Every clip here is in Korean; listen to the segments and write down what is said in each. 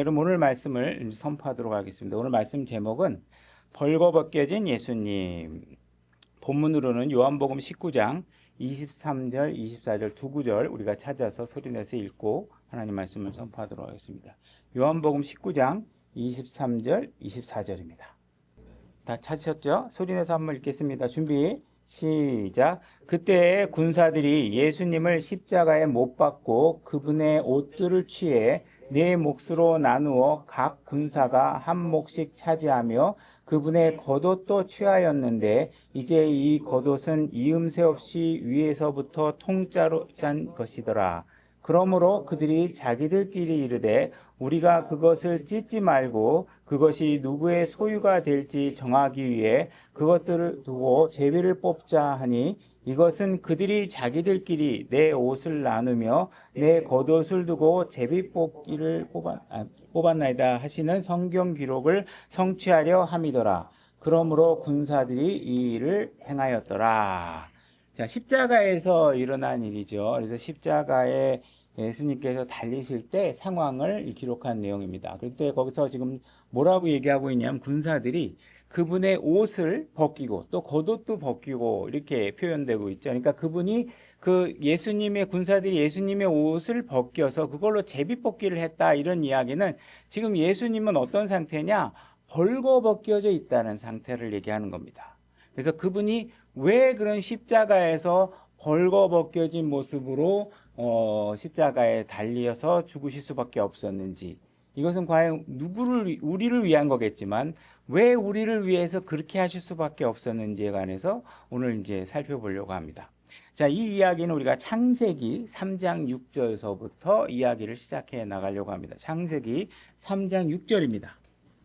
여러분 오늘 말씀을 선포하도록 하겠습니다. 오늘 말씀 제목은 벌거벗겨진 예수님. 본문으로는 요한복음 19장 23절, 24절 두 구절 우리가 찾아서 소리내서 읽고 하나님 말씀을 선포하도록 하겠습니다. 요한복음 19장 23절, 24절입니다. 다 찾으셨죠? 소리내서 한번 읽겠습니다. 준비 시작. 그때 군사들이 예수님을 십자가에 못 박고 그분의 옷들을 취해 네 몫으로 나누어 각 군사가 한 몫씩 차지하며 그분의 겉옷도 취하였는데 이제 이 겉옷은 이음새 없이 위에서부터 통짜로 짠 것이더라. 그러므로 그들이 자기들끼리 이르되 우리가 그것을 찢지 말고 그것이 누구의 소유가 될지 정하기 위해 그것들을 두고 제비를 뽑자 하니 이것은 그들이 자기들끼리 내 옷을 나누며 내 겉옷을 두고 제비 뽑기를 뽑았나이다 하시는 성경 기록을 성취하려 함이더라. 그러므로 군사들이 이 일을 행하였더라. 자, 십자가에서 일어난 일이죠. 그래서 십자가에 예수님께서 달리실 때 상황을 기록한 내용입니다. 그때 거기서 지금 뭐라고 얘기하고 있냐면 군사들이 그분의 옷을 벗기고 또 겉옷도 벗기고 이렇게 표현되고 있죠. 그러니까 그분이 그 예수님의 군사들이 예수님의 옷을 벗겨서 그걸로 제비뽑기를 했다 이런 이야기는 지금 예수님은 어떤 상태냐? 벌거벗겨져 있다는 상태를 얘기하는 겁니다. 그래서 그분이 왜 그런 십자가에서 벌거벗겨진 모습으로 십자가에 달려서 죽으실 수밖에 없었는지, 이것은 과연 우리를 위한 거겠지만 왜 우리를 위해서 그렇게 하실 수밖에 없었는지에 관해서 오늘 이제 살펴보려고 합니다. 자, 이 이야기는 우리가 창세기 3장 6절서부터 이야기를 시작해 나가려고 합니다. 창세기 3장 6절입니다.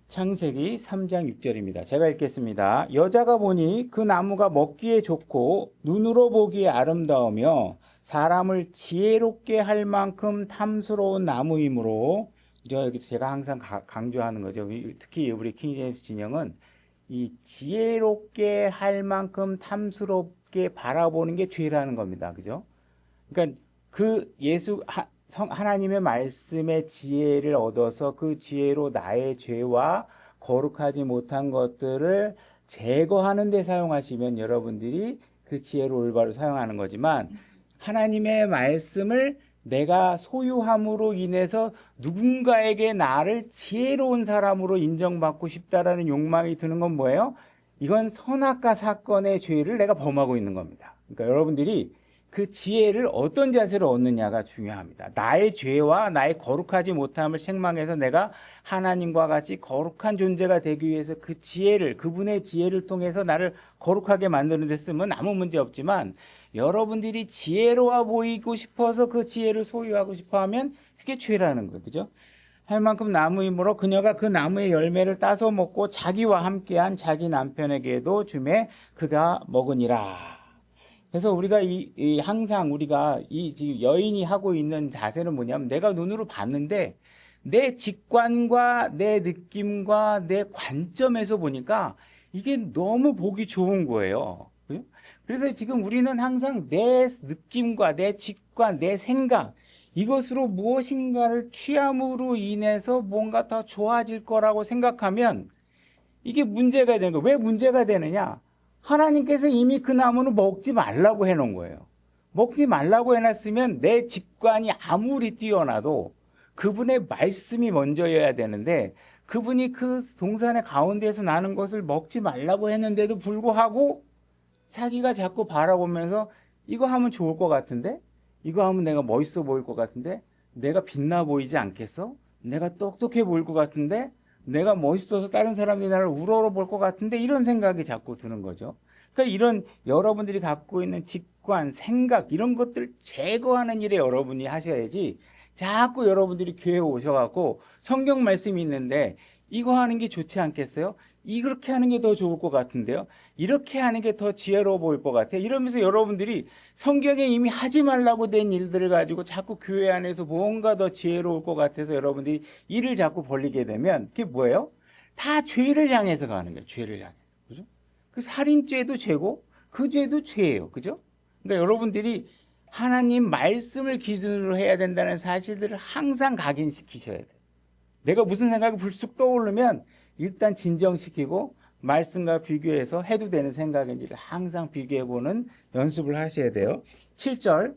창세기 3장 6절입니다. 제가 읽겠습니다. 여자가 보니 그 나무가 먹기에 좋고 눈으로 보기에 아름다우며 사람을 지혜롭게 할 만큼 탐스러운 나무이므로, 여기서 제가 항상 강조하는 거죠. 특히 우리 킹제임스 진영은 이 지혜롭게 할 만큼 탐스럽게 바라보는 게 죄라는 겁니다. 그죠? 그러니까 그 하나님의 말씀의 지혜를 얻어서 그 지혜로 나의 죄와 거룩하지 못한 것들을 제거하는 데 사용하시면 여러분들이 그 지혜를 올바로 사용하는 거지만, 하나님의 말씀을 내가 소유함으로 인해서 누군가에게 나를 지혜로운 사람으로 인정받고 싶다라는 욕망이 드는 건 뭐예요? 이건 선악과 사건의 죄를 내가 범하고 있는 겁니다. 그러니까 여러분들이 그 지혜를 어떤 자세로 얻느냐가 중요합니다. 나의 죄와 나의 거룩하지 못함을 책망해서 내가 하나님과 같이 거룩한 존재가 되기 위해서 그 지혜를, 그분의 지혜를 통해서 나를 거룩하게 만드는 데 쓰면 아무 문제 없지만, 여러분들이 지혜로워 보이고 싶어서 그 지혜를 소유하고 싶어 하면 그게 죄라는 거예요. 그죠? 할 만큼 나무이므로 그녀가 그 나무의 열매를 따서 먹고 자기와 함께한 자기 남편에게도 주매 그가 먹으니라. 그래서 우리가 항상 우리가 지금 여인이 하고 있는 자세는 뭐냐면, 내가 눈으로 봤는데 내 직관과 내 느낌과 내 관점에서 보니까 이게 너무 보기 좋은 거예요. 그래서 지금 우리는 항상 내 느낌과 내 직관, 내 생각, 이것으로 무엇인가를 취함으로 인해서 뭔가 더 좋아질 거라고 생각하면 이게 문제가 되는 거예요. 왜 문제가 되느냐? 하나님께서 이미 그 나무는 먹지 말라고 해놓은 거예요. 먹지 말라고 해놨으면 내 직관이 아무리 뛰어나도 그분의 말씀이 먼저여야 되는데, 그분이 그 동산의 가운데에서 나는 것을 먹지 말라고 했는데도 불구하고 자기가 자꾸 바라보면서 이거 하면 좋을 것 같은데, 이거 하면 내가 멋있어 보일 것 같은데, 내가 빛나 보이지 않겠어? 내가 똑똑해 보일 것 같은데, 내가 멋있어서 다른 사람들이 나를 우러러 볼 것 같은데, 이런 생각이 자꾸 드는 거죠. 그러니까 이런 여러분들이 갖고 있는 직관, 생각, 이런 것들 제거하는 일에 여러분이 하셔야지, 자꾸 여러분들이 교회에 오셔갖고 성경 말씀이 있는데 이거 하는 게 좋지 않겠어요? 이렇게 하는 게 더 좋을 것 같은데요? 이렇게 하는 게 더 지혜로워 보일 것 같아요. 이러면서 여러분들이 성경에 이미 하지 말라고 된 일들을 가지고 자꾸 교회 안에서 뭔가 더 지혜로울 것 같아서 여러분들이 일을 자꾸 벌리게 되면 그게 뭐예요? 다 죄를 향해서 가는 거예요. 죄를 향해서. 그죠? 그 살인죄도 죄고 그 죄도 죄예요. 그죠? 그러니까 여러분들이 하나님 말씀을 기준으로 해야 된다는 사실들을 항상 각인시키셔야 돼요. 내가 무슨 생각이 불쑥 떠오르면 일단 진정시키고 말씀과 비교해서 해도 되는 생각인지를 항상 비교해보는 연습을 하셔야 돼요. 7절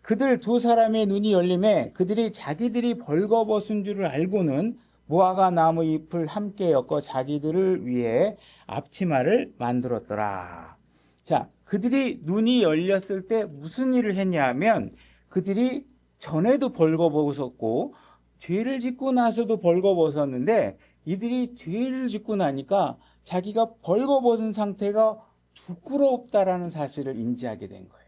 그들 두 사람의 눈이 열림에 그들이 자기들이 벌거벗은 줄을 알고는 무화과 나무 잎을 함께 엮어 자기들을 위해 앞치마를 만들었더라. 자, 그들이 눈이 열렸을 때 무슨 일을 했냐 하면 그들이 전에도 벌거벗었고 죄를 짓고 나서도 벌거벗었는데 이들이 죄를 짓고 나니까 자기가 벌거벗은 상태가 부끄럽다라는 사실을 인지하게 된 거예요.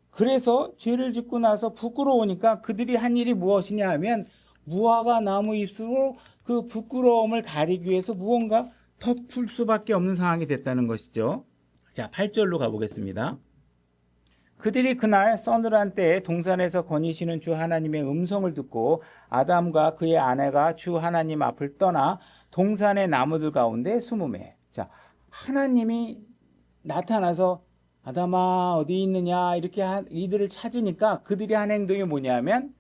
그래서 죄를 짓고 나서 부끄러우니까 그들이 한 일이 무엇이냐 하면 무화과 나무 잎으로 그 부끄러움을 가리기 위해서 무언가 덮을 수밖에 없는 상황이 됐다는 것이죠. 자, 8절로 가보겠습니다. 그들이 그날 서늘한 때에 동산에서 거니시는 주 하나님의 음성을 듣고 아담과 그의 아내가 주 하나님 앞을 떠나 동산의 나무들 가운데 숨으매. 자, 하나님이 나타나서 아담아 어디 있느냐 이렇게 이들을 찾으니까 그들이 한 행동이 뭐냐면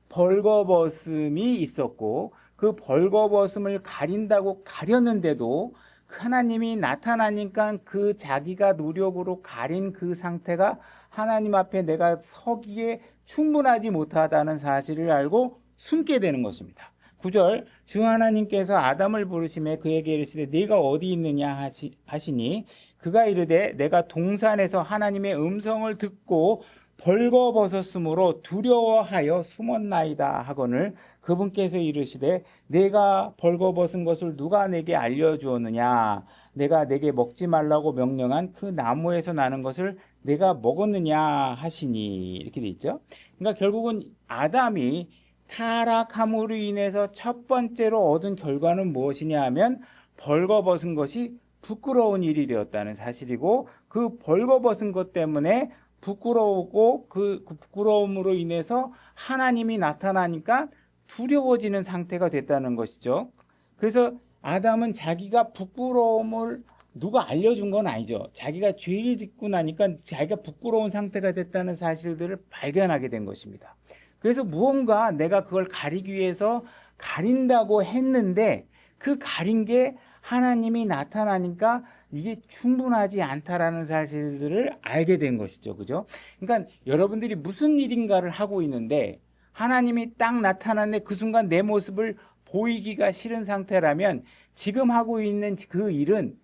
벌거벗음이 있었고 그 벌거벗음을 가린다고 가렸는데도 하나님이 나타나니까 그 자기가 노력으로 가린 그 상태가 하나님 앞에 내가 서기에 충분하지 못하다는 사실을 알고 숨게 되는 것입니다. 9절 주 하나님께서 아담을 부르시매 그에게 이르시되 네가 어디 있느냐 하시니 그가 이르되 내가 동산에서 하나님의 음성을 듣고 벌거벗었으므로 두려워하여 숨었나이다 하거늘 그분께서 이르시되 내가 벌거벗은 것을 누가 내게 알려주었느냐 내가 내게 먹지 말라고 명령한 그 나무에서 나는 것을 내가 먹었느냐 하시니 이렇게 돼 있죠. 그러니까 결국은 아담이 타락함으로 인해서 첫 번째로 얻은 결과는 무엇이냐 하면 벌거벗은 것이 부끄러운 일이 되었다는 사실이고 그 벌거벗은 것 때문에 부끄러우고 그 부끄러움으로 인해서 하나님이 나타나니까 두려워지는 상태가 됐다는 것이죠. 그래서 아담은 자기가 부끄러움을 누가 알려준 건 아니죠. 자기가 죄를 짓고 나니까 자기가 부끄러운 상태가 됐다는 사실들을 발견하게 된 것입니다. 그래서 무언가 내가 그걸 가리기 위해서 가린다고 했는데 그 가린 게 하나님이 나타나니까 이게 충분하지 않다라는 사실들을 알게 된 것이죠. 그죠? 그러니까 여러분들이 무슨 일인가를 하고 있는데 하나님이 딱 나타났는데 그 순간 내 모습을 보이기가 싫은 상태라면 지금 하고 있는 그 일은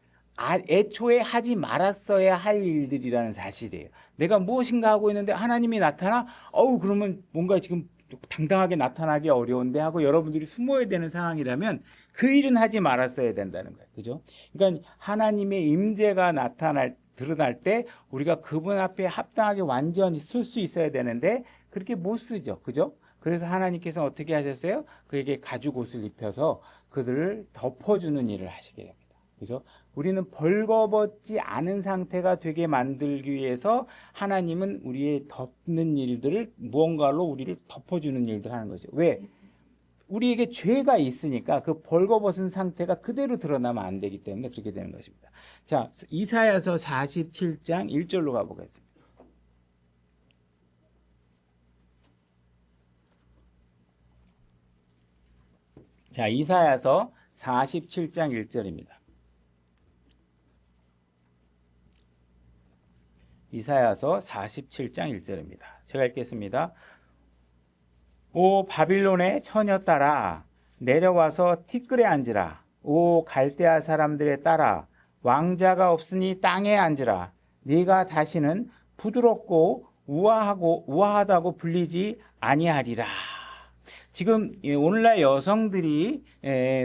애초에 하지 말았어야 할 일들이라는 사실이에요. 내가 무엇인가 하고 있는데 하나님이 나타나 그러면 뭔가 지금 당당하게 나타나기 어려운데 하고 여러분들이 숨어야 되는 상황이라면 그 일은 하지 말았어야 된다는 거예요. 그죠? 그러니까 하나님의 임재가 드러날 때 우리가 그분 앞에 합당하게 완전히 쓸 수 있어야 되는데 그렇게 못 쓰죠. 그죠? 그래서 하나님께서 어떻게 하셨어요? 그에게 가죽 옷을 입혀서 그들을 덮어주는 일을 하시게 됩니다. 그죠? 우리는 벌거벗지 않은 상태가 되게 만들기 위해서 하나님은 우리의 덮는 일들을 무언가로 우리를 덮어주는 일들을 하는 거죠. 왜? 우리에게 죄가 있으니까 그 벌거벗은 상태가 그대로 드러나면 안 되기 때문에 그렇게 되는 것입니다. 자, 이사야서 47장 1절로 가보겠습니다. 자, 이사야서 47장 1절입니다. 이사야서 47장 1절입니다. 제가 읽겠습니다. 오 바빌론의 처녀 딸아 내려와서 티끌에 앉으라. 오 갈대아 사람들의 딸아 왕자가 없으니 땅에 앉으라. 네가 다시는 부드럽고 우아하다고 불리지 아니하리라. 지금 오늘날 여성들이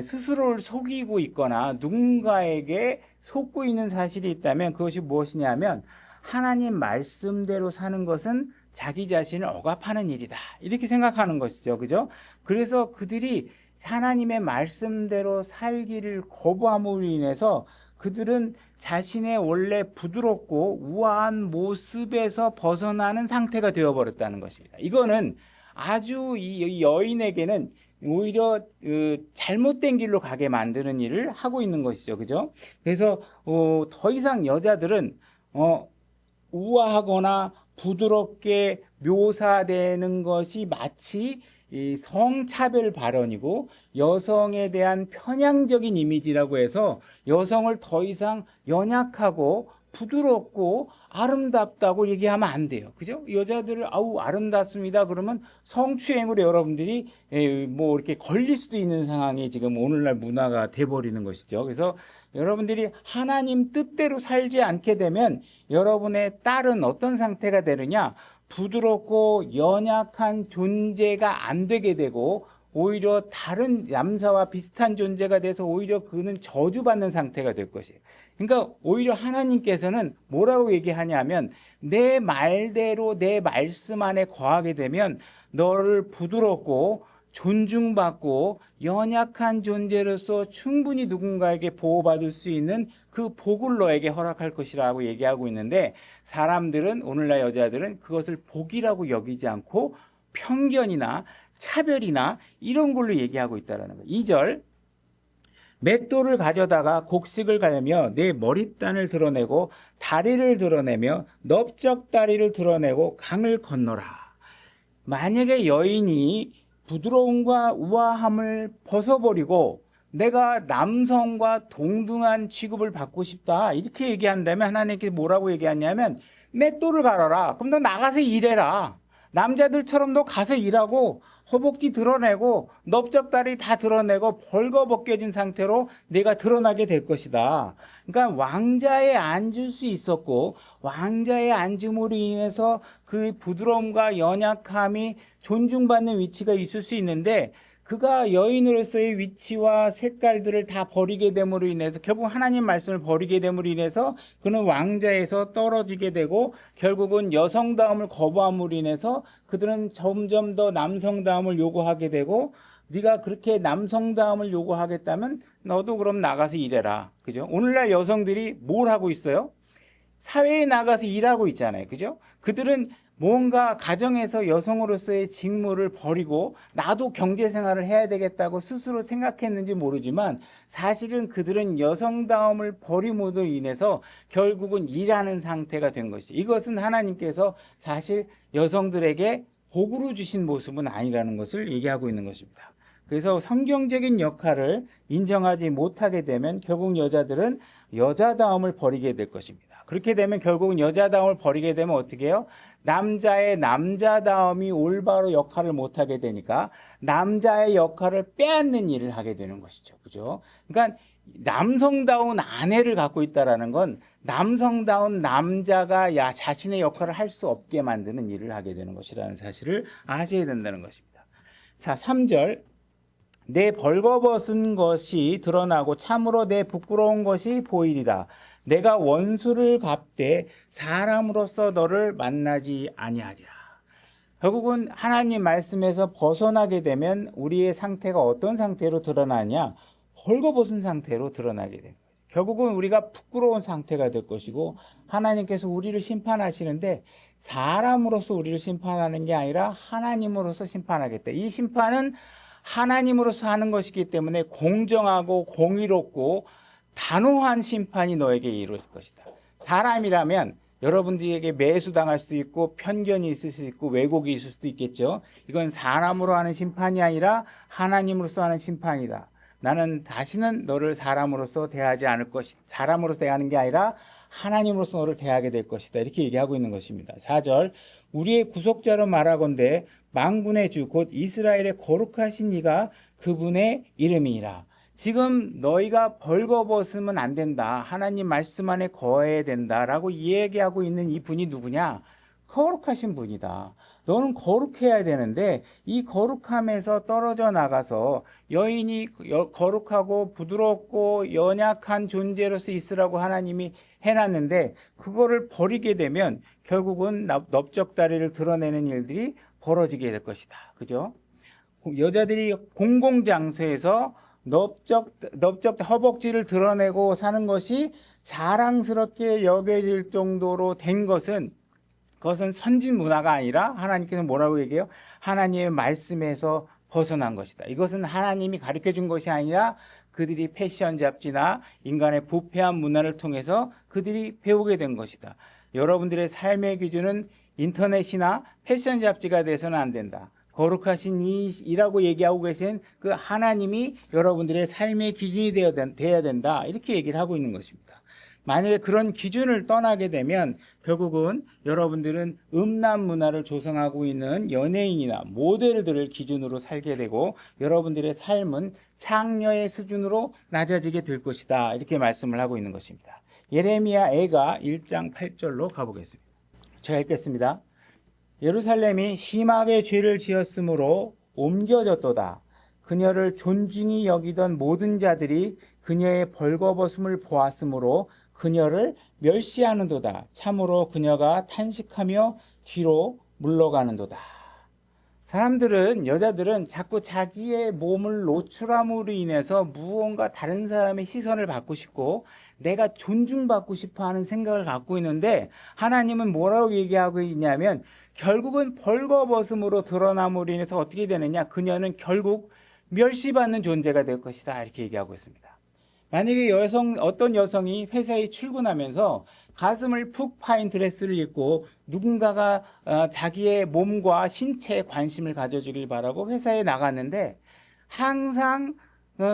스스로를 속이고 있거나 누군가에게 속고 있는 사실이 있다면 그것이 무엇이냐면 하나님 말씀대로 사는 것은 자기 자신을 억압하는 일이다. 이렇게 생각하는 것이죠. 그죠? 그래서 그들이 하나님의 말씀대로 살기를 거부함으로 인해서 그들은 자신의 원래 부드럽고 우아한 모습에서 벗어나는 상태가 되어버렸다는 것입니다. 이거는 아주 이 여인에게는 오히려 잘못된 길로 가게 만드는 일을 하고 있는 것이죠. 그죠? 그래서 더 이상 여자들은 우아하거나 부드럽게 묘사되는 것이 마치 이 성차별 발언이고 여성에 대한 편향적인 이미지라고 해서 여성을 더 이상 연약하고 부드럽고 아름답다고 얘기하면 안 돼요. 그죠? 여자들을 아우 아름답습니다. 그러면 성추행으로 여러분들이 뭐 이렇게 걸릴 수도 있는 상황이 지금 오늘날 문화가 돼버리는 것이죠. 그래서 여러분들이 하나님 뜻대로 살지 않게 되면 여러분의 딸은 어떤 상태가 되느냐? 부드럽고 연약한 존재가 안 되게 되고 오히려 다른 남자와 비슷한 존재가 돼서 오히려 그는 저주받는 상태가 될 것이에요. 그러니까 오히려 하나님께서는 뭐라고 얘기하냐면 내 말대로 내 말씀 안에 거하게 되면 너를 부드럽고 존중받고 연약한 존재로서 충분히 누군가에게 보호받을 수 있는 그 복을 너에게 허락할 것이라고 얘기하고 있는데 사람들은 오늘날 여자들은 그것을 복이라고 여기지 않고 편견이나 차별이나 이런 걸로 얘기하고 있다는 거예요. 2절 맷돌을 가져다가 곡식을 갈며 내 머리단을 드러내고 다리를 드러내며 넓적다리를 드러내고 강을 건너라. 만약에 여인이 부드러움과 우아함을 벗어버리고 내가 남성과 동등한 취급을 받고 싶다 이렇게 얘기한다면 하나님께서 뭐라고 얘기하냐면 맷돌을 갈아라. 그럼 너 나가서 일해라. 남자들처럼 너 가서 일하고 허벅지 드러내고 넓적다리 다 드러내고 벌거벗겨진 상태로 내가 드러나게 될 것이다. 그러니까 왕자에 앉을 수 있었고 왕자에 앉음으로 인해서 그 부드러움과 연약함이 존중받는 위치가 있을 수 있는데 그가 여인으로서의 위치와 색깔들을 다 버리게 됨으로 인해서 결국 하나님 말씀을 버리게 됨으로 인해서 그는 왕자에서 떨어지게 되고 결국은 여성다움을 거부함으로 인해서 그들은 점점 더 남성다움을 요구하게 되고 네가 그렇게 남성다움을 요구하겠다면 너도 그럼 나가서 일해라. 그죠? 오늘날 여성들이 뭘 하고 있어요? 사회에 나가서 일하고 있잖아요. 그죠? 그들은 뭔가 가정에서 여성으로서의 직무를 버리고 나도 경제생활을 해야 되겠다고 스스로 생각했는지 모르지만 사실은 그들은 여성다움을 버림으로 인해서 결국은 일하는 상태가 된 것이죠. 이것은 하나님께서 사실 여성들에게 복으로 주신 모습은 아니라는 것을 얘기하고 있는 것입니다. 그래서 성경적인 역할을 인정하지 못하게 되면 결국 여자들은 여자다움을 버리게 될 것입니다. 그렇게 되면 결국은 여자다움을 버리게 되면 어떻게 해요? 남자의 남자다움이 올바로 역할을 못하게 되니까 남자의 역할을 빼앗는 일을 하게 되는 것이죠. 그죠? 그러니까 남성다운 아내를 갖고 있다라는 건 남성다운 남자가 자신의 역할을 할 수 없게 만드는 일을 하게 되는 것이라는 사실을 아셔야 된다는 것입니다. 자, 3절. 내 벌거벗은 것이 드러나고 참으로 내 부끄러운 것이 보이리라. 내가 원수를 갚되 사람으로서 너를 만나지 아니하리라. 결국은 하나님 말씀에서 벗어나게 되면 우리의 상태가 어떤 상태로 드러나냐? 벌거벗은 상태로 드러나게 됩니다. 결국은 우리가 부끄러운 상태가 될 것이고 하나님께서 우리를 심판하시는데 사람으로서 우리를 심판하는 게 아니라 하나님으로서 심판하겠다. 이 심판은 하나님으로서 하는 것이기 때문에 공정하고 공의롭고 단호한 심판이 너에게 이룰 것이다. 사람이라면 여러분들에게 매수당할 수도 있고 편견이 있을 수 있고 왜곡이 있을 수도 있겠죠. 이건 사람으로 하는 심판이 아니라 하나님으로서 하는 심판이다. 나는 다시는 너를 사람으로서 대하지 않을 것이다. 사람으로서 대하는 게 아니라 하나님으로서 너를 대하게 될 것이다. 이렇게 얘기하고 있는 것입니다. 4절 우리의 구속자로 말하건대 만군의 주 곧 이스라엘의 거룩하신 이가 그분의 이름이니라. 지금 너희가 벌거벗으면 안 된다. 하나님 말씀 안에 거해야 된다라고 얘기하고 있는 이 분이 누구냐? 거룩하신 분이다. 너는 거룩해야 되는데 이 거룩함에서 떨어져 나가서 여인이 거룩하고 부드럽고 연약한 존재로서 있으라고 하나님이 해놨는데 그거를 버리게 되면 결국은 넓적다리를 드러내는 일들이 벌어지게 될 것이다. 그죠? 여자들이 공공장소에서 넓적 허벅지를 드러내고 사는 것이 자랑스럽게 여겨질 정도로 된 것은 그것은 선진 문화가 아니라 하나님께서 뭐라고 얘기해요? 하나님의 말씀에서 벗어난 것이다. 이것은 하나님이 가르쳐 준 것이 아니라 그들이 패션 잡지나 인간의 부패한 문화를 통해서 그들이 배우게 된 것이다. 여러분들의 삶의 기준은 인터넷이나 패션 잡지가 돼서는 안 된다. 거룩하신 이라고 얘기하고 계신 그 하나님이 여러분들의 삶의 기준이 되어야 된다. 이렇게 얘기를 하고 있는 것입니다. 만약에 그런 기준을 떠나게 되면 결국은 여러분들은 음란 문화를 조성하고 있는 연예인이나 모델들을 기준으로 살게 되고 여러분들의 삶은 창녀의 수준으로 낮아지게 될 것이다. 이렇게 말씀을 하고 있는 것입니다. 예레미야 애가 1장 8절로 가보겠습니다. 제가 읽겠습니다. 예루살렘이 심하게 죄를 지었으므로 옮겨졌도다. 그녀를 존중히 여기던 모든 자들이 그녀의 벌거벗음을 보았으므로 그녀를 멸시하는도다. 참으로 그녀가 탄식하며 뒤로 물러가는도다. 사람들은, 여자들은 자꾸 자기의 몸을 노출함으로 인해서 무언가 다른 사람의 시선을 받고 싶고 내가 존중받고 싶어 하는 생각을 갖고 있는데 하나님은 뭐라고 얘기하고 있냐면 결국은 벌거벗음으로 드러남으로 인해서 어떻게 되느냐? 그녀는 결국 멸시받는 존재가 될 것이다. 이렇게 얘기하고 있습니다. 만약에 어떤 여성이 회사에 출근하면서 가슴을 푹 파인 드레스를 입고 누군가가 자기의 몸과 신체에 관심을 가져주길 바라고 회사에 나갔는데 항상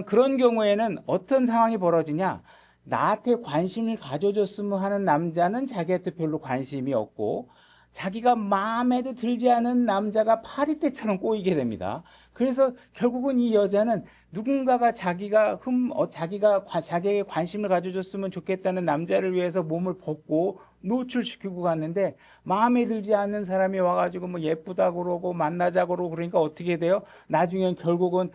그런 경우에는 어떤 상황이 벌어지냐? 나한테 관심을 가져줬으면 하는 남자는 자기한테 별로 관심이 없고 자기가 마음에도 들지 않은 남자가 파리떼처럼 꼬이게 됩니다. 그래서 결국은 이 여자는 누군가가 자기에게 관심을 가져줬으면 좋겠다는 남자를 위해서 몸을 벗고 노출시키고 갔는데 마음에 들지 않는 사람이 와가지고 뭐 예쁘다고 그러고 만나자고 그러고 그러니까 어떻게 돼요? 나중엔 결국은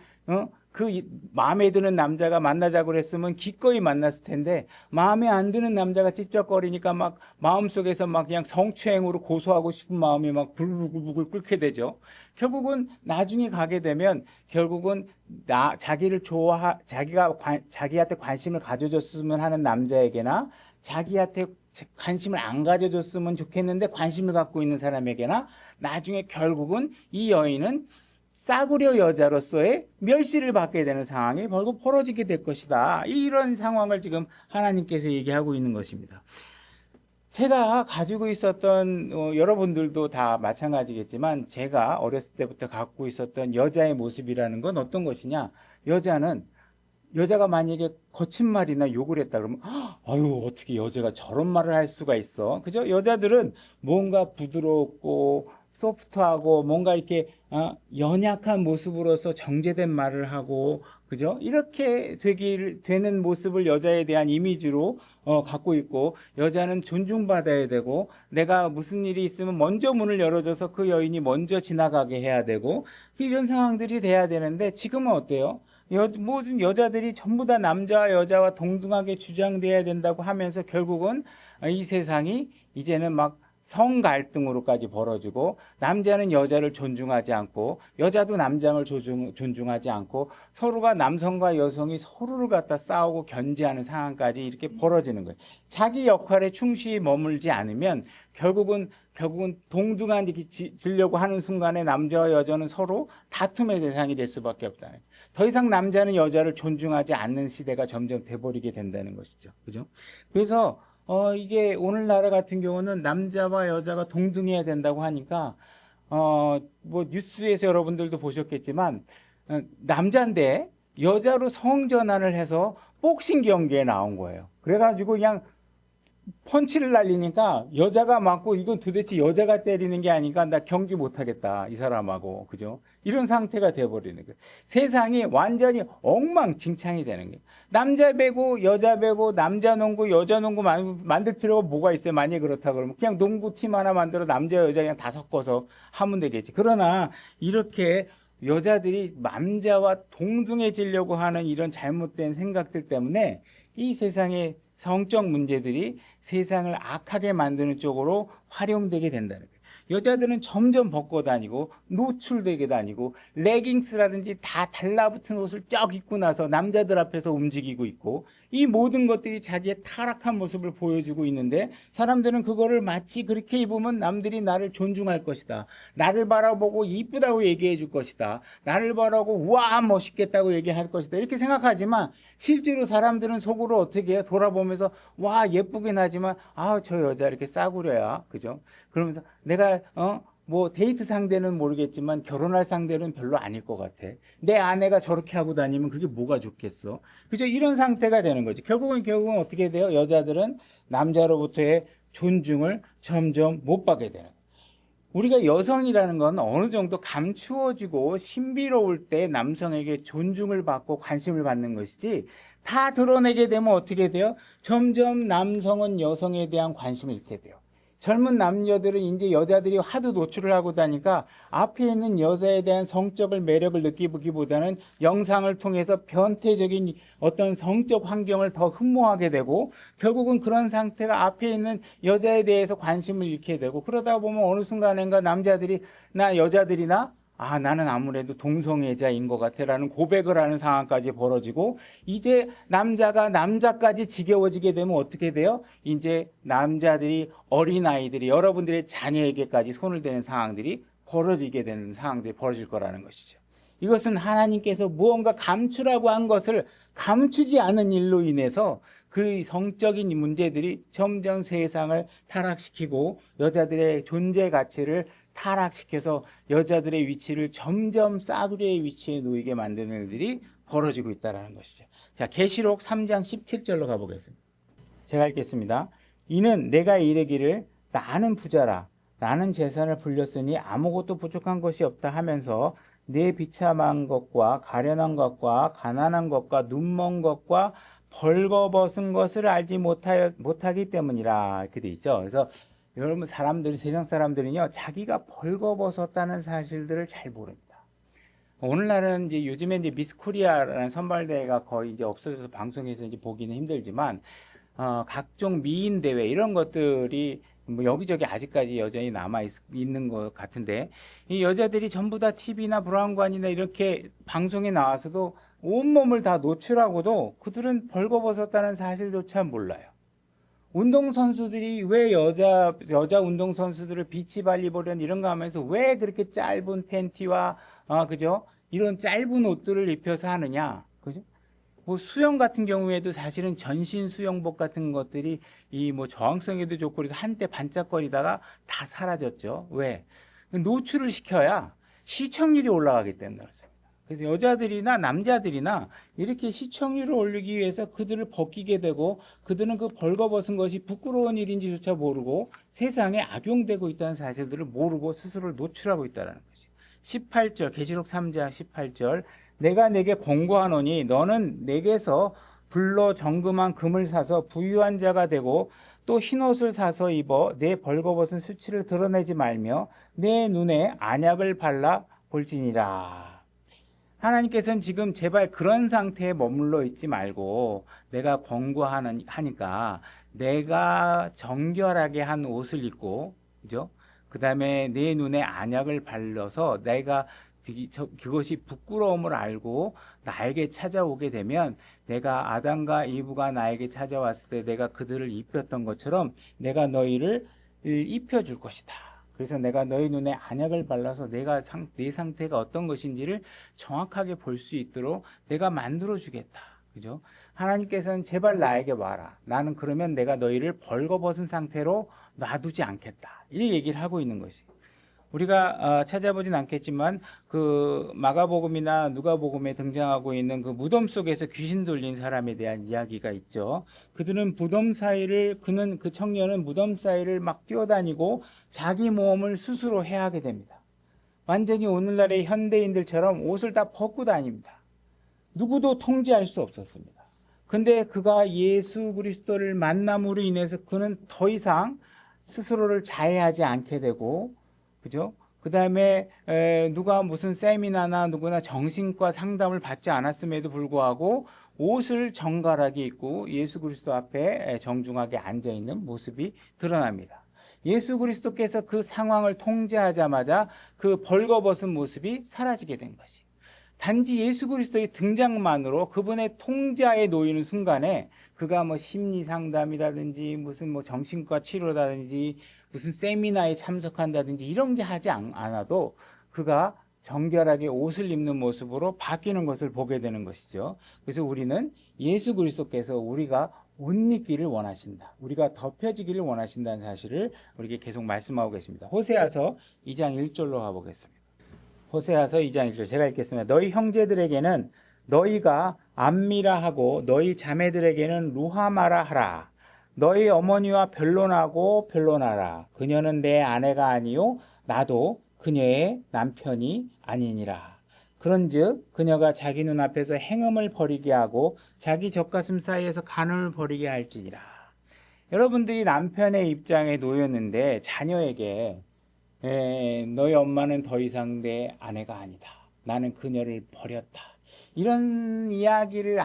그 마음에 드는 남자가 만나자고 그랬으면 기꺼이 만났을 텐데 마음에 안 드는 남자가 찝쩍거리니까 막 마음속에서 막 그냥 성추행으로 고소하고 싶은 마음이 막 불불불 끓게 되죠. 결국은 나중에 가게 되면 결국은 자기한테 관심을 가져줬으면 하는 남자에게나 자기한테 관심을 안 가져줬으면 좋겠는데 관심을 갖고 있는 사람에게나 나중에 결국은 이 여인은 싸구려 여자로서의 멸시를 받게 되는 상황이 결국 벌어지게 될 것이다. 이런 상황을 지금 하나님께서 얘기하고 있는 것입니다. 제가 가지고 있었던 여러분들도 다 마찬가지겠지만 제가 어렸을 때부터 갖고 있었던 여자의 모습이라는 건 어떤 것이냐? 여자가 만약에 거친 말이나 욕을 했다 그러면 아유 어떻게 여자가 저런 말을 할 수가 있어? 그죠? 여자들은 뭔가 부드럽고 소프트하고 뭔가 이렇게 연약한 모습으로서 정제된 말을 하고 그죠? 이렇게 되는 모습을 여자에 대한 이미지로 갖고 있고 여자는 존중받아야 되고 내가 무슨 일이 있으면 먼저 문을 열어줘서 그 여인이 먼저 지나가게 해야 되고 이런 상황들이 돼야 되는데 지금은 어때요? 모든 여자들이 전부 다 남자와 여자와 동등하게 주장돼야 된다고 하면서 결국은 이 세상이 이제는 막 성 갈등으로까지 벌어지고 남자는 여자를 존중하지 않고 여자도 남자를 존중하지 않고 서로가 남성과 여성이 서로를 갖다 싸우고 견제하는 상황까지 이렇게 벌어지는 거예요. 자기 역할에 충실히 머물지 않으면 결국은 동등한 이렇게 지려고 하는 순간에 남자와 여자는 서로 다툼의 대상이 될 수밖에 없다는 거예요. 더 이상 남자는 여자를 존중하지 않는 시대가 점점 돼버리게 된다는 것이죠. 그죠? 그래서 이게 오늘날의 같은 경우는 남자와 여자가 동등해야 된다고 하니까 뭐 뉴스에서 여러분들도 보셨겠지만 남자인데 여자로 성전환을 해서 복싱 경기에 나온 거예요. 그래가지고 그냥 펀치를 날리니까 여자가 맞고 이건 도대체 여자가 때리는 게 아니까 나 경기 못하겠다 이 사람하고 그죠? 이런 상태가 돼버리는 거예요. 세상이 완전히 엉망진창이 되는 거예요. 남자 배구 여자 배구 남자 농구 여자 농구 만들 필요가 뭐가 있어요? 만약에 그렇다 그러면 그냥 농구팀 하나 만들어 남자 여자 그냥 다 섞어서 하면 되겠지. 그러나 이렇게 여자들이 남자와 동등해지려고 하는 이런 잘못된 생각들 때문에 이 세상에 성적 문제들이 세상을 악하게 만드는 쪽으로 활용되게 된다는 거예요. 여자들은 점점 벗고 다니고 노출되게 다니고 레깅스라든지 다 달라붙은 옷을 쫙 입고 나서 남자들 앞에서 움직이고 있고 이 모든 것들이 자기의 타락한 모습을 보여주고 있는데 사람들은 그거를 마치 그렇게 입으면 남들이 나를 존중할 것이다. 나를 바라보고 이쁘다고 얘기해 줄 것이다. 나를 바라보고 우와 멋있겠다고 얘기할 것이다. 이렇게 생각하지만 실제로 사람들은 속으로 어떻게 해요? 돌아보면서 와 예쁘긴 하지만 저 여자 이렇게 싸구려야. 그죠? 그러면서 내가 뭐 데이트 상대는 모르겠지만 결혼할 상대는 별로 아닐 것 같아. 내 아내가 저렇게 하고 다니면 그게 뭐가 좋겠어. 그죠? 이런 상태가 되는 거지. 결국은 어떻게 돼요? 여자들은 남자로부터의 존중을 점점 못 받게 되는 거예요. 우리가 여성이라는 건 어느 정도 감추어지고 신비로울 때 남성에게 존중을 받고 관심을 받는 것이지, 다 드러내게 되면 어떻게 돼요? 점점 남성은 여성에 대한 관심을 잃게 돼요. 젊은 남녀들은 이제 여자들이 하도 노출을 하고 다니까 앞에 있는 여자에 대한 성적을 매력을 느끼기보다는 영상을 통해서 변태적인 어떤 성적 환경을 더 흠모하게 되고, 결국은 그런 상태가 앞에 있는 여자에 대해서 관심을 잃게 되고, 그러다 보면 어느 순간인가 여자들이나 나는 아무래도 동성애자인 것 같아 라는 고백을 하는 상황까지 벌어지고, 이제 남자가 남자까지 지겨워지게 되면 어떻게 돼요? 이제 남자들이, 어린아이들이, 여러분들의 자녀에게까지 손을 대는 상황들이 벌어지게 되는 상황들이 벌어질 거라는 것이죠. 이것은 하나님께서 무언가 감추라고 한 것을 감추지 않은 일로 인해서 그 성적인 문제들이 점점 세상을 타락시키고 여자들의 존재 가치를 타락시켜서 여자들의 위치를 점점 싸구려의 위치에 놓이게 만드는 일들이 벌어지고 있다는 것이죠. 자, 계시록 3장 17절로 가보겠습니다. 제가 읽겠습니다. 이는 내가 이르기를 나는 부자라, 나는 재산을 불렸으니 아무것도 부족한 것이 없다 하면서 내 비참한 것과 가련한 것과 가난한 것과 눈먼 것과 벌거벗은 것을 알지 못하기 때문이라, 이렇게 돼 있죠. 그래서 여러분, 세상 사람들은요, 자기가 벌거벗었다는 사실들을 잘 모릅니다. 오늘날은 이제 요즘에 이제 미스 코리아라는 선발대회가 거의 이제 없어져서 방송에서 이제 보기는 힘들지만, 각종 미인 대회 이런 것들이 뭐 여기저기 아직까지 여전히 남아 있는 것 같은데, 이 여자들이 전부 다 TV나 브라운관이나 이렇게 방송에 나와서도 온몸을 다 노출하고도 그들은 벌거벗었다는 사실조차 몰라요. 운동선수들이 왜 여자 운동선수들을 비치발리볼 이런 거 하면서 왜 그렇게 짧은 팬티와 그죠? 이런 짧은 옷들을 입혀서 하느냐? 그죠? 뭐 수영 같은 경우에도 사실은 전신 수영복 같은 것들이 이 뭐 저항성에도 좋고 그래서 한때 반짝거리다가 다 사라졌죠. 왜? 노출을 시켜야 시청률이 올라가기 때문에 그렇습니다. 그래서 여자들이나 남자들이나 이렇게 시청률을 올리기 위해서 그들을 벗기게 되고, 그들은 그 벌거벗은 것이 부끄러운 일인지조차 모르고 세상에 악용되고 있다는 사실들을 모르고 스스로를 노출하고 있다는 것이. 18절, 계시록 3장 18절, 내가 내게 권고하노니 너는 내게서 불로 정금한 금을 사서 부유한 자가 되고 또 흰옷을 사서 입어 내 벌거벗은 수치를 드러내지 말며 내 눈에 안약을 발라 볼지니라. 하나님께서는 지금 제발 그런 상태에 머물러 있지 말고, 내가 권고하니까 내가 정결하게 한 옷을 입고, 그죠? 그 다음에 내 눈에 안약을 발라서 내가 그것이 부끄러움을 알고 나에게 찾아오게 되면, 내가 아담과 이브가 나에게 찾아왔을 때 내가 그들을 입혔던 것처럼 내가 너희를 입혀줄 것이다. 그래서 내가 너희 눈에 안약을 발라서 내 상태가 어떤 것인지를 정확하게 볼 수 있도록 내가 만들어 주겠다. 그죠? 하나님께서는 제발 나에게 와라. 나는 그러면 내가 너희를 벌거벗은 상태로 놔두지 않겠다. 이 얘기를 하고 있는 것이. 우리가 찾아보진 않겠지만 그 마가복음이나 누가복음에 등장하고 있는 그 무덤 속에서 귀신 들린 사람에 대한 이야기가 있죠. 그 청년은 무덤 사이를 막 뛰어다니고 자기 모험을 스스로 해야 하게 됩니다. 완전히 오늘날의 현대인들처럼 옷을 다 벗고 다닙니다. 누구도 통제할 수 없었습니다. 근데 그가 예수 그리스도를 만남으로 인해서 그는 더 이상 스스로를 자해하지 않게 되고, 그죠? 그 다음에 누가 무슨 세미나나 누구나 정신과 상담을 받지 않았음에도 불구하고 옷을 정갈하게 입고 예수 그리스도 앞에 정중하게 앉아 있는 모습이 드러납니다. 예수 그리스도께서 그 상황을 통제하자마자 그 벌거벗은 모습이 사라지게 된 것이. 단지 예수 그리스도의 등장만으로 그분의 통제하에 놓이는 순간에 그가 뭐 심리 상담이라든지 무슨 뭐 정신과 치료라든지 무슨 세미나에 참석한다든지 이런 게 하지 않아도 그가 정결하게 옷을 입는 모습으로 바뀌는 것을 보게 되는 것이죠. 그래서 우리는 예수 그리스도께서 우리가 옷 입기를 원하신다. 우리가 덮여지기를 원하신다는 사실을 우리에게 계속 말씀하고 계십니다. 호세아서 2장 1절로 가보겠습니다. 호세아서 2장 1절 제가 읽겠습니다. 너희 형제들에게는 너희가 암미라 하고 너희 자매들에게는 루하마라 하라. 너희 어머니와 변론하고 변론하라. 그녀는 내 아내가 아니요 나도 그녀의 남편이 아니니라. 그런즉 그녀가 자기 눈앞에서 행음을 벌이게 하고 자기 젖가슴 사이에서 간음을 벌이게 할지니라. 여러분들이 남편의 입장에 놓였는데 자녀에게 너희 엄마는 더 이상 내 아내가 아니다. 나는 그녀를 버렸다. 이런 이야기를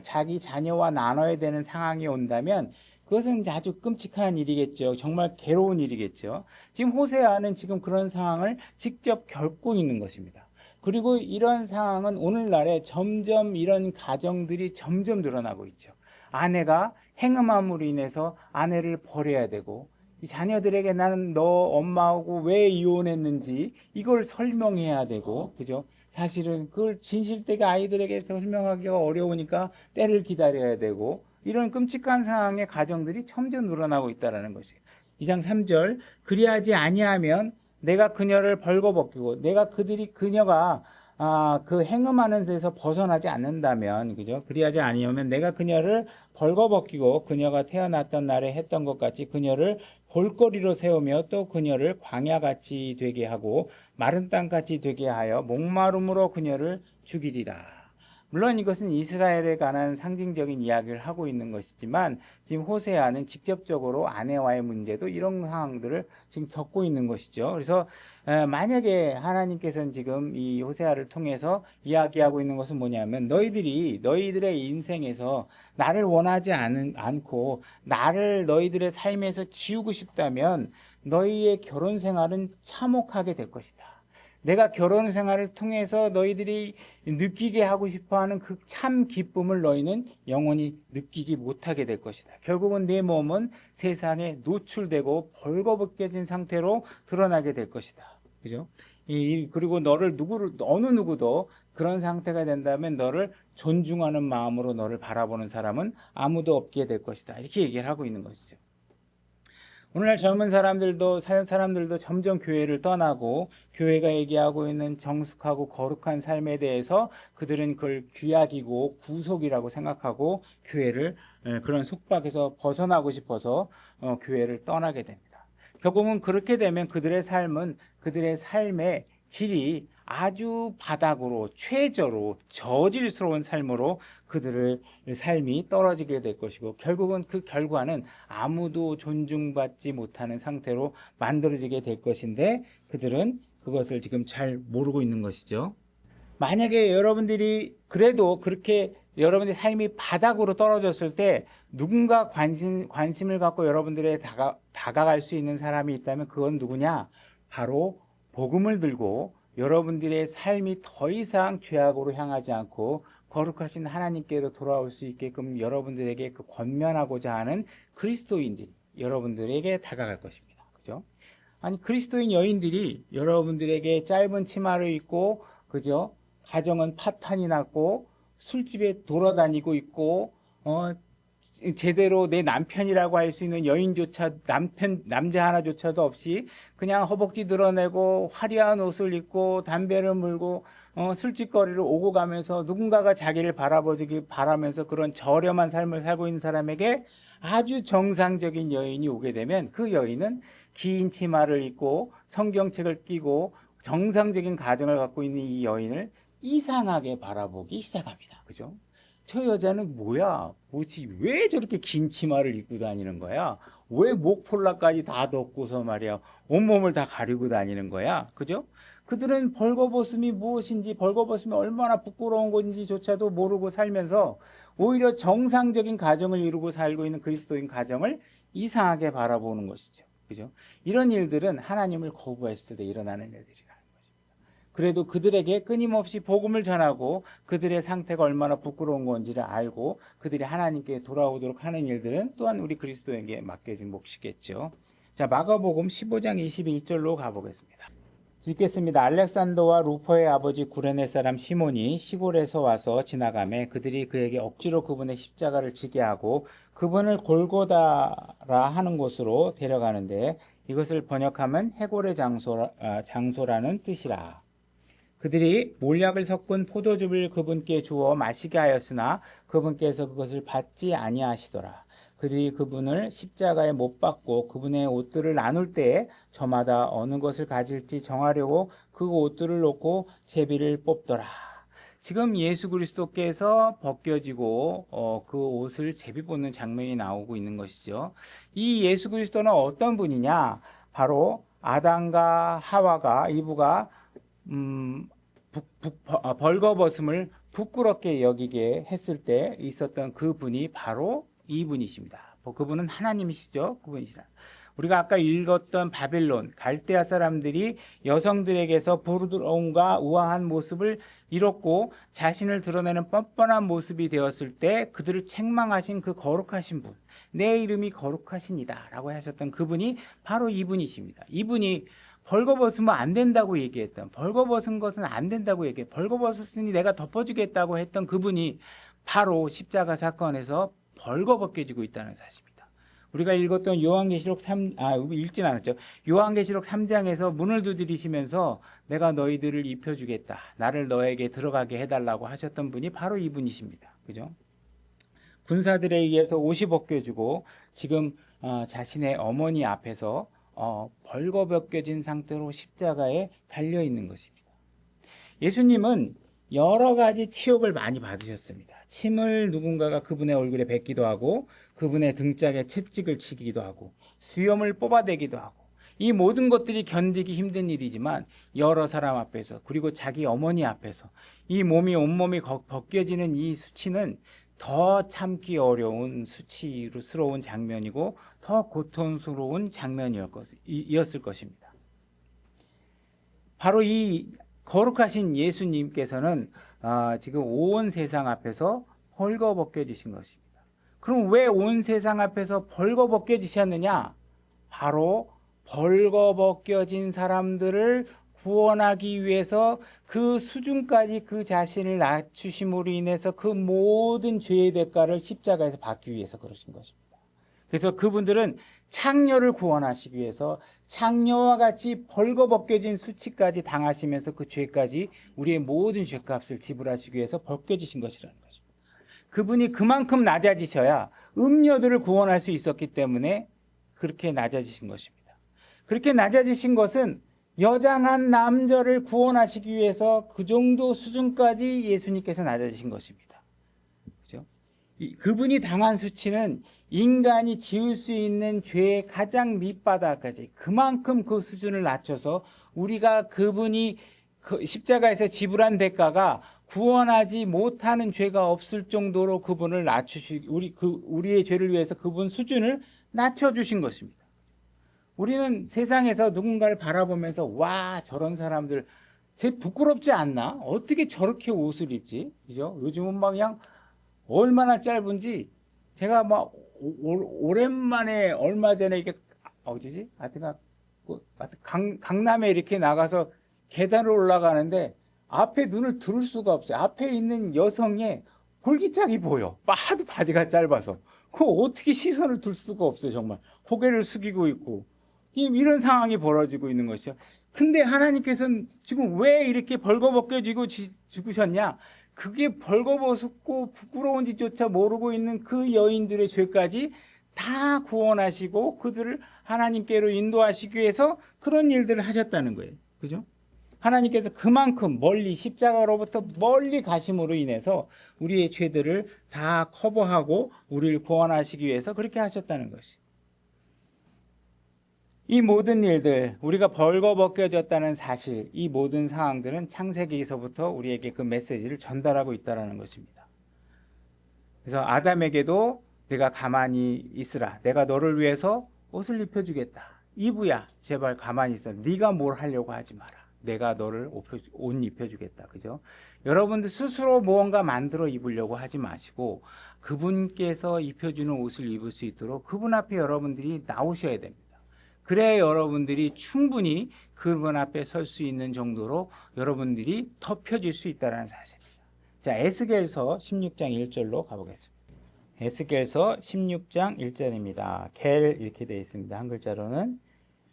자기 자녀와 나눠야 되는 상황이 온다면 그것은 아주 끔찍한 일이겠죠. 정말 괴로운 일이겠죠. 지금 호세아는 지금 그런 상황을 직접 겪고 있는 것입니다. 그리고 이런 상황은 오늘날에 점점 이런 가정들이 점점 늘어나고 있죠. 아내가 행음함으로 인해서 아내를 버려야 되고 이 자녀들에게 나는 너 엄마하고 왜 이혼했는지 이걸 설명해야 되고, 그죠? 사실은 그걸 진실되게 아이들에게 설명하기가 어려우니까 때를 기다려야 되고, 이런 끔찍한 상황의 가정들이 점점 늘어나고 있다는 것이에요. 2장 3절, 그리하지 아니하면 내가 그녀를 벌거벗기고, 그녀가 그 행음하는 데서 벗어나지 않는다면, 그죠? 그리하지 아니하면 내가 그녀를 벌거벗기고 그녀가 태어났던 날에 했던 것 같이 그녀를 볼거리로 세우며 또 그녀를 광야같이 되게 하고 마른 땅같이 되게 하여 목마름으로 그녀를 죽이리라. 물론 이것은 이스라엘에 관한 상징적인 이야기를 하고 있는 것이지만 지금 호세아는 직접적으로 아내와의 문제도 이런 상황들을 지금 겪고 있는 것이죠. 그래서 만약에 하나님께서는 지금 이 호세아를 통해서 이야기하고 있는 것은 뭐냐면 너희들의 인생에서 나를 원하지 않고 나를 너희들의 삶에서 지우고 싶다면 너희의 결혼 생활은 참혹하게 될 것이다. 내가 결혼 생활을 통해서 너희들이 느끼게 하고 싶어하는 그 참 기쁨을 너희는 영원히 느끼지 못하게 될 것이다. 결국은 내 몸은 세상에 노출되고 벌거벗겨진 상태로 드러나게 될 것이다. 그죠? 그리고 어느 누구도 그런 상태가 된다면 너를 존중하는 마음으로 너를 바라보는 사람은 아무도 없게 될 것이다. 이렇게 얘기를 하고 있는 것이죠. 오늘날 젊은 사람들도 점점 교회를 떠나고 교회가 얘기하고 있는 정숙하고 거룩한 삶에 대해서 그들은 그걸 귀약이고 구속이라고 생각하고 그런 속박에서 벗어나고 싶어서 교회를 떠나게 됩니다. 결국은 그렇게 되면 그들의 삶의 질이 아주 바닥으로 최저로 저질스러운 삶으로 그들의 삶이 떨어지게 될 것이고 결국은 그 결과는 아무도 존중받지 못하는 상태로 만들어지게 될 것인데 그들은 그것을 지금 잘 모르고 있는 것이죠. 만약에 여러분들이 그래도 그렇게 여러분의 삶이 바닥으로 떨어졌을 때 누군가 관심을 갖고 여러분들의 다가갈 수 있는 사람이 있다면 그건 누구냐? 바로 복음을 들고 여러분들의 삶이 더 이상 죄악으로 향하지 않고 거룩하신 하나님께로 돌아올 수 있게끔 여러분들에게 그 권면하고자 하는 그리스도인들이 여러분들에게 다가갈 것입니다. 그죠? 아니, 그리스도인 여인들이 여러분들에게 짧은 치마를 입고, 그죠? 가정은 파탄이 났고, 술집에 돌아다니고 있고, 제대로 내 남편이라고 할 수 있는 남자 하나조차도 없이 그냥 허벅지 드러내고 화려한 옷을 입고 담배를 물고 술집거리를 오고 가면서 누군가가 자기를 바라보기 바라면서 그런 저렴한 삶을 살고 있는 사람에게 아주 정상적인 여인이 오게 되면 그 여인은 긴 치마를 입고 성경책을 끼고 정상적인 가정을 갖고 있는 이 여인을 이상하게 바라보기 시작합니다. 그죠? 저 여자는 뭐지? 왜 저렇게 긴 치마를 입고 다니는 거야? 왜 목폴라까지 다 덮고서 말이야 온몸을 다 가리고 다니는 거야? 그죠? 그들은 벌거벗음이 무엇인지 벌거벗음이 얼마나 부끄러운 건지조차도 모르고 살면서 오히려 정상적인 가정을 이루고 살고 있는 그리스도인 가정을 이상하게 바라보는 것이죠. 그죠? 이런 일들은 하나님을 거부했을 때 일어나는 일들이라. 그래도 그들에게 끊임없이 복음을 전하고 그들의 상태가 얼마나 부끄러운 건지를 알고 그들이 하나님께 돌아오도록 하는 일들은 또한 우리 그리스도에게 맡겨진 몫이겠죠. 자, 마가복음 15장 21절로 가보겠습니다. 읽겠습니다. 알렉산더와 루퍼의 아버지 구레네 사람 시몬이 시골에서 와서 지나가매 그들이 그에게 억지로 그분의 십자가를 지게 하고 그분을 골고다라 하는 곳으로 데려가는데 이것을 번역하면 해골의 장소라는 뜻이라. 그들이 몰약을 섞은 포도즙을 그분께 주어 마시게 하였으나 그분께서 그것을 받지 아니하시더라. 그들이 그분을 십자가에 못 박고 그분의 옷들을 나눌 때에 저마다 어느 것을 가질지 정하려고 그 옷들을 놓고 제비를 뽑더라. 지금 예수 그리스도께서 벗겨지고 그 옷을 제비 뽑는 장면이 나오고 있는 것이죠. 이 예수 그리스도는 어떤 분이냐? 바로 아담과 하와가 이브가 벌거벗음을 부끄럽게 여기게 했을 때 있었던 그 분이 바로 이분이십니다. 그분은 하나님이시죠. 그분이시라. 우리가 아까 읽었던 바벨론, 갈대아 사람들이 여성들에게서 부르러움과 우아한 모습을 잃었고 자신을 드러내는 뻔뻔한 모습이 되었을 때 그들을 책망하신 그 거룩하신 분, 내 이름이 거룩하시니다 라고 하셨던 그분이 바로 이분이십니다. 이분이 벌거벗으면 안 된다고 얘기했던, 벌거벗은 것은 안 된다고 얘기해, 벌거벗었으니 내가 덮어주겠다고 했던 그분이 바로 십자가 사건에서 벌거벗겨지고 있다는 사실입니다. 우리가 읽었던 요한계시록 읽진 않았죠. 요한계시록 3장에서 문을 두드리시면서 내가 너희들을 입혀주겠다, 나를 너에게 들어가게 해달라고 하셨던 분이 바로 이분이십니다. 그죠? 군사들에 의해서 옷이 벗겨지고 지금 자신의 어머니 앞에서 벌거벗겨진 상태로 십자가에 달려 있는 것입니다. 예수님은 여러 가지 치욕을 많이 받으셨습니다. 침을 누군가가 그분의 얼굴에 뱉기도 하고 그분의 등짝에 채찍을 치기도 하고 수염을 뽑아대기도 하고 이 모든 것들이 견디기 힘든 일이지만 여러 사람 앞에서 그리고 자기 어머니 앞에서 이 온몸이 벗겨지는 이 수치는 더 참기 어려운 수치스러운 장면이고 더 고통스러운 장면이었을 것입니다. 바로 이 거룩하신 예수님께서는 지금 온 세상 앞에서 벌거벗겨지신 것입니다. 그럼 왜 온 세상 앞에서 벌거벗겨지셨느냐? 바로 벌거벗겨진 사람들을 구원하기 위해서 그 수준까지 그 자신을 낮추심으로 인해서 그 모든 죄의 대가를 십자가에서 받기 위해서 그러신 것입니다. 그래서 그분들은 창녀를 구원하시기 위해서 창녀와 같이 벌거벗겨진 수치까지 당하시면서 그 죄까지 우리의 모든 죄값을 지불하시기 위해서 벗겨지신 것이라는 것입니다. 그분이 그만큼 낮아지셔야 음녀들을 구원할 수 있었기 때문에 그렇게 낮아지신 것입니다. 그렇게 낮아지신 것은 여장한 남자를 구원하시기 위해서 그 정도 수준까지 예수님께서 낮아지신 것입니다. 그죠? 그분이 당한 수치는 인간이 지을 수 있는 죄의 가장 밑바닥까지 그만큼 그 수준을 낮춰서 우리가 그분이 십자가에서 지불한 대가가 구원하지 못하는 죄가 없을 정도로 그분을 우리의 죄를 위해서 그분 수준을 낮춰주신 것입니다. 우리는 세상에서 누군가를 바라보면서 와 저런 사람들 쟤 부끄럽지 않나? 어떻게 저렇게 옷을 입지? 그죠? 요즘은 막 그냥 얼마나 짧은지 제가 막 오랜만에 얼마 전에 이게 어디지? 하여튼 강남에 이렇게 나가서 계단을 올라가는데 앞에 눈을 들을 수가 없어요. 앞에 있는 여성의 골기짝이 보여. 하도 바지가 짧아서. 그 어떻게 시선을 둘 수가 없어요. 정말 고개를 숙이고 있고 이런 상황이 벌어지고 있는 것이죠. 근데 하나님께서는 지금 왜 이렇게 벌거벗겨지고 죽으셨냐? 그게 벌거벗고 부끄러운 짓조차 모르고 있는 그 여인들의 죄까지 다 구원하시고 그들을 하나님께로 인도하시기 위해서 그런 일들을 하셨다는 거예요. 그죠? 하나님께서 그만큼 멀리 십자가로부터 멀리 가심으로 인해서 우리의 죄들을 다 커버하고 우리를 구원하시기 위해서 그렇게 하셨다는 것이. 이 모든 일들, 우리가 벌거벗겨졌다는 사실, 이 모든 상황들은 창세기에서부터 우리에게 그 메시지를 전달하고 있다는 것입니다. 그래서 아담에게도 내가 가만히 있으라. 내가 너를 위해서 옷을 입혀주겠다. 이브야, 제발 가만히 있어. 네가 뭘 하려고 하지 마라. 내가 너를 옷 입혀주겠다. 그죠? 여러분들 스스로 무언가 만들어 입으려고 하지 마시고 그분께서 입혀주는 옷을 입을 수 있도록 그분 앞에 여러분들이 나오셔야 됩니다. 그래야 여러분들이 충분히 그분 앞에 설 수 있는 정도로 여러분들이 덮여질 수 있다는 사실입니다. 자, 에스겔서 16장 1절로 가보겠습니다. 에스겔서 16장 1절입니다. 겔 이렇게 되어 있습니다. 한 글자로는.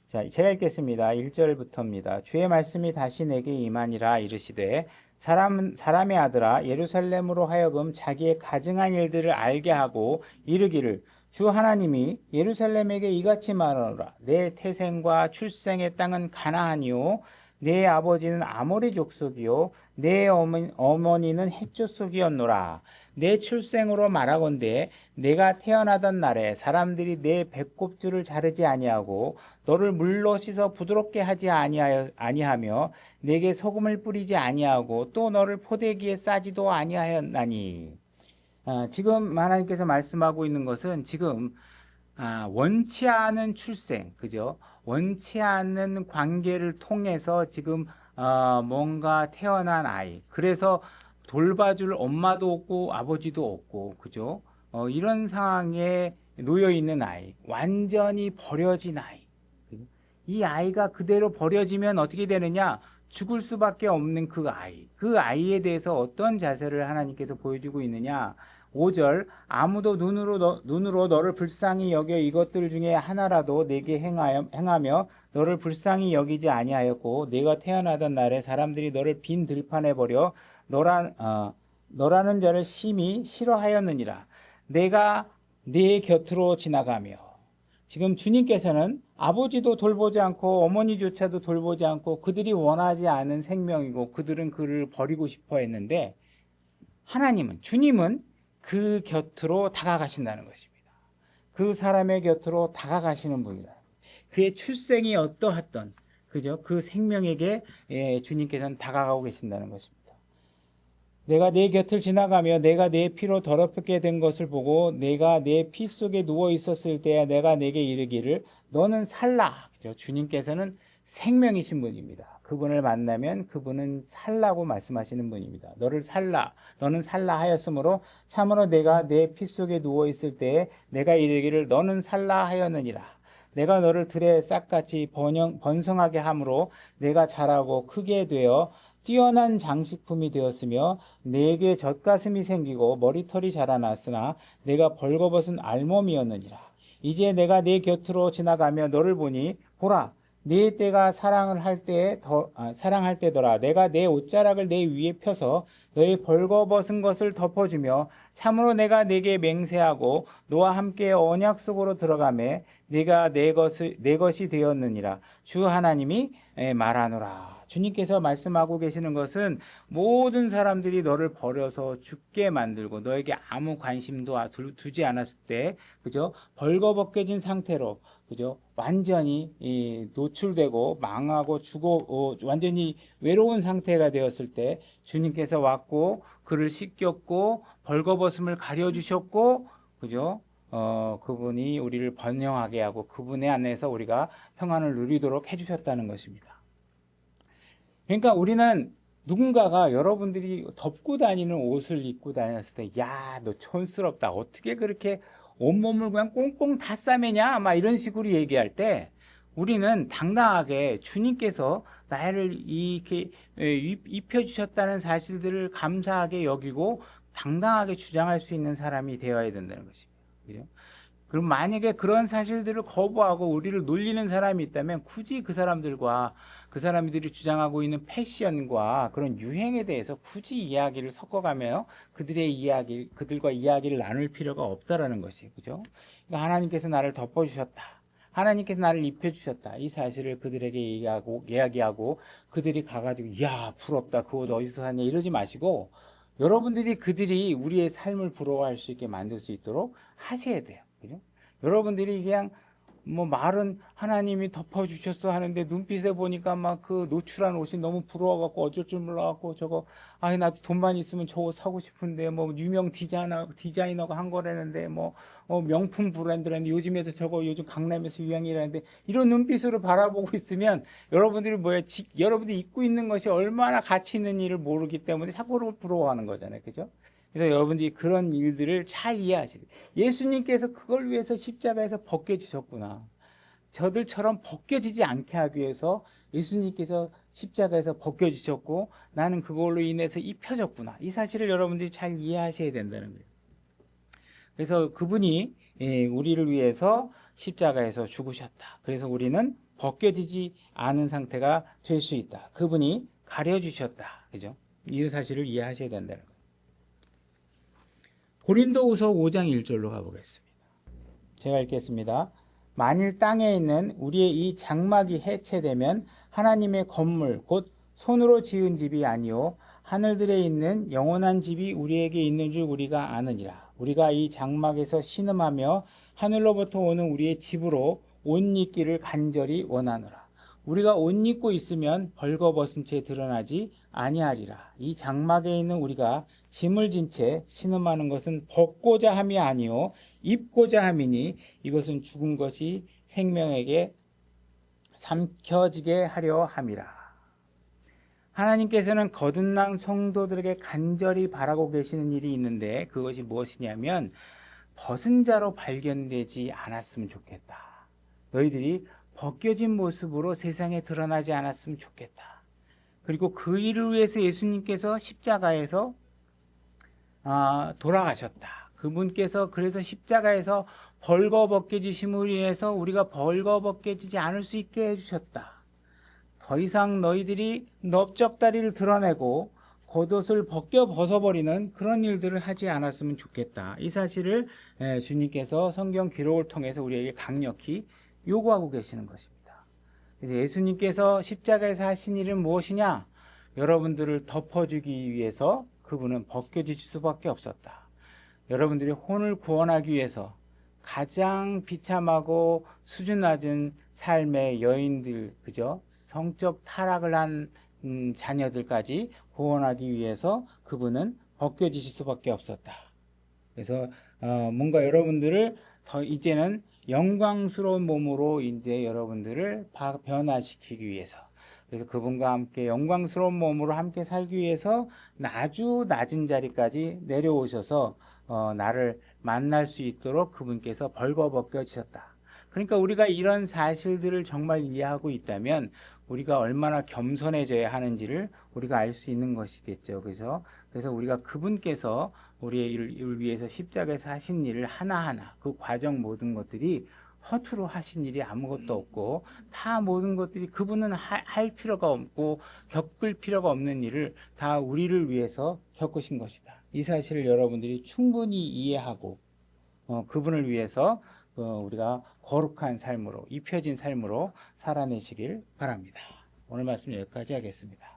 자, 제가 읽겠습니다. 1절부터입니다. 주의 말씀이 다시 내게 임하니라 이르시되 사람의 아들아 예루살렘으로 하여금 자기의 가증한 일들을 알게 하고 이르기를 주 하나님이 예루살렘에게 이같이 말하노라 내 태생과 출생의 땅은 가나안이요 내 아버지는 아모리 족속이요 내 어머니는 헷 족속이었노라 내 출생으로 말하건대 내가 태어나던 날에 사람들이 내 배꼽줄을 자르지 아니하고 너를 물로 씻어 부드럽게 하지 아니하며 내게 소금을 뿌리지 아니하고 또 너를 포대기에 싸지도 아니하였나니. 지금 하나님께서 말씀하고 있는 것은 지금 원치 않은 출생, 그죠? 원치 않는 관계를 통해서 지금 뭔가 태어난 아이. 그래서 돌봐줄 엄마도 없고 아버지도 없고, 그죠? 이런 상황에 놓여 있는 아이, 완전히 버려진 아이. 그죠? 이 아이가 그대로 버려지면 어떻게 되느냐? 죽을 수밖에 없는 그 아이. 그 아이에 대해서 어떤 자세를 하나님께서 보여주고 있느냐? 5절 아무도 눈으로 너를 불쌍히 여겨 이것들 중에 하나라도 내게 행하며 너를 불쌍히 여기지 아니하였고 내가 태어나던 날에 사람들이 너를 빈 들판에 버려 너라는 자를 심히 싫어하였느니라. 내가 네 곁으로 지나가며. 지금 주님께서는 아버지도 돌보지 않고 어머니조차도 돌보지 않고 그들이 원하지 않은 생명이고 그들은 그를 버리고 싶어 했는데 하나님은 주님은 그 곁으로 다가가신다는 것입니다. 그 사람의 곁으로 다가가시는 분이다. 그의 출생이 어떠했던 그죠? 그 생명에게 주님께서는 다가가고 계신다는 것입니다. 내가 내 곁을 지나가며 내가 내 피로 더럽게 된 것을 보고 내가 내 피 속에 누워 있었을 때에 내가 내게 이르기를 너는 살라. 그죠? 주님께서는 생명이신 분입니다. 그분을 만나면 그분은 살라고 말씀하시는 분입니다. 너를 살라. 너는 살라 하였으므로 참으로 내가 내 피 속에 누워 있을 때에 내가 이르기를 너는 살라 하였느니라. 내가 너를 들에 싹같이 번성하게 함으로 내가 자라고 크게 되어 뛰어난 장식품이 되었으며 내게 젖가슴이 생기고 머리털이 자라났으나 내가 벌거벗은 알몸이었느니라. 이제 내가 네 곁으로 지나가며 너를 보니 보라 네 때가 사랑할 때더라. 내가 내 옷자락을 내 위에 펴서 너의 벌거벗은 것을 덮어주며 참으로 내가 네게 맹세하고 너와 함께 언약 속으로 들어가매 네가 내 것이 되었느니라. 주 하나님이 말하노라. 주님께서 말씀하고 계시는 것은 모든 사람들이 너를 버려서 죽게 만들고 너에게 아무 관심도 두지 않았을 때, 그죠? 벌거벗겨진 상태로, 그죠? 완전히 노출되고 망하고 완전히 외로운 상태가 되었을 때 주님께서 왔고 그를 씻겼고 벌거벗음을 가려주셨고, 그죠? 그분이 우리를 번영하게 하고 그분의 안에서 우리가 평안을 누리도록 해주셨다는 것입니다. 그러니까 우리는 누군가가 여러분들이 덮고 다니는 옷을 입고 다녔을 때, 야, 너 촌스럽다. 어떻게 그렇게 온몸을 그냥 꽁꽁 다 싸매냐? 막 이런 식으로 얘기할 때, 우리는 당당하게 주님께서 나를 이렇게 입혀주셨다는 사실들을 감사하게 여기고 당당하게 주장할 수 있는 사람이 되어야 된다는 것입니다. 그죠? 그럼 만약에 그런 사실들을 거부하고 우리를 놀리는 사람이 있다면 굳이 그 사람들이 주장하고 있는 패션과 그런 유행에 대해서 굳이 이야기를 섞어가며 그들과 이야기를 나눌 필요가 없다라는 것이, 그죠? 그러니까 하나님께서 나를 덮어주셨다. 하나님께서 나를 입혀주셨다. 이 사실을 그들에게 이야기하고 그들이 가가지고, 야, 부럽다. 그 옷 어디서 샀냐. 이러지 마시고, 그들이 우리의 삶을 부러워할 수 있게 만들 수 있도록 하셔야 돼요. 그죠? 여러분들이 그냥 말은 하나님이 덮어주셨어 하는데 눈빛에 보니까 막 그 노출한 옷이 너무 부러워갖고 어쩔 줄 몰라갖고 저거 나도 돈만 있으면 저거 사고 싶은데 유명 디자이너가 한 거라는데 명품 브랜드라는데 요즘 강남에서 유행이라는데 이런 눈빛으로 바라보고 있으면 여러분들이 여러분들이 입고 있는 것이 얼마나 가치 있는 일을 모르기 때문에 자꾸 부러워하는 거잖아요. 그죠? 그래서 여러분들이 그런 일들을 잘 이해하시고 예수님께서 그걸 위해서 십자가에서 벗겨지셨구나. 저들처럼 벗겨지지 않게 하기 위해서 예수님께서 십자가에서 벗겨지셨고 나는 그걸로 인해서 입혀졌구나. 이 사실을 여러분들이 잘 이해하셔야 된다는 거예요. 그래서 그분이 우리를 위해서 십자가에서 죽으셨다. 그래서 우리는 벗겨지지 않은 상태가 될 수 있다. 그분이 가려주셨다. 그죠? 이 사실을 이해하셔야 된다는 거예요. 고린도후서 5장 1절로 가보겠습니다. 제가 읽겠습니다. 만일 땅에 있는 우리의 이 장막이 해체되면 하나님의 건물 곧 손으로 지은 집이 아니요 하늘들에 있는 영원한 집이 우리에게 있는 줄 우리가 아느니라. 우리가 이 장막에서 신음하며 하늘로부터 오는 우리의 집으로 옷 입기를 간절히 원하노라. 우리가 옷 입고 있으면 벌거벗은 채 드러나지 아니하리라. 이 장막에 있는 우리가 짐을 진 채 신음하는 것은 벗고자 함이 아니요 입고자 함이니 이것은 죽은 것이 생명에게 삼켜지게 하려 함이라. 하나님께서는 거듭난 성도들에게 간절히 바라고 계시는 일이 있는데 그것이 무엇이냐면 벗은 자로 발견되지 않았으면 좋겠다. 너희들이 벗겨진 모습으로 세상에 드러나지 않았으면 좋겠다. 그리고 그 일을 위해서 예수님께서 십자가에서 돌아가셨다. 그분께서 그래서 십자가에서 벌거벗겨지심을 위해서 우리가 벌거벗겨지지 않을 수 있게 해주셨다. 더 이상 너희들이 넓적다리를 드러내고 겉옷을 벗어버리는 그런 일들을 하지 않았으면 좋겠다. 이 사실을 주님께서 성경 기록을 통해서 우리에게 강력히 요구하고 계시는 것입니다. 그래서 예수님께서 십자가에서 하신 일은 무엇이냐? 여러분들을 덮어주기 위해서 그분은 벗겨질 수밖에 없었다. 여러분들이 혼을 구원하기 위해서 가장 비참하고 수준 낮은 삶의 여인들, 그죠? 성적 타락을 한 자녀들까지 구원하기 위해서 그분은 벗겨지실 수밖에 없었다. 그래서 뭔가 여러분들을 더 이제는 영광스러운 몸으로 이제 여러분들을 변화시키기 위해서, 그래서 그분과 함께 영광스러운 몸으로 함께 살기 위해서 아주 낮은 자리까지 내려오셔서 나를 만날 수 있도록 그분께서 벌거벗겨지셨다. 그러니까 우리가 이런 사실들을 정말 이해하고 있다면 우리가 얼마나 겸손해져야 하는지를 우리가 알 수 있는 것이겠죠. 그래서 우리가 그분께서 우리의 일을 위해서 십자가에서 하신 일을 하나하나 그 과정 모든 것들이 허투루 하신 일이 아무것도 없고 다 모든 것들이 그분은 할 필요가 없고 겪을 필요가 없는 일을 다 우리를 위해서 겪으신 것이다. 이 사실을 여러분들이 충분히 이해하고 그분을 위해서 우리가 거룩한 삶으로 입혀진 삶으로 살아내시길 바랍니다. 오늘 말씀 여기까지 하겠습니다.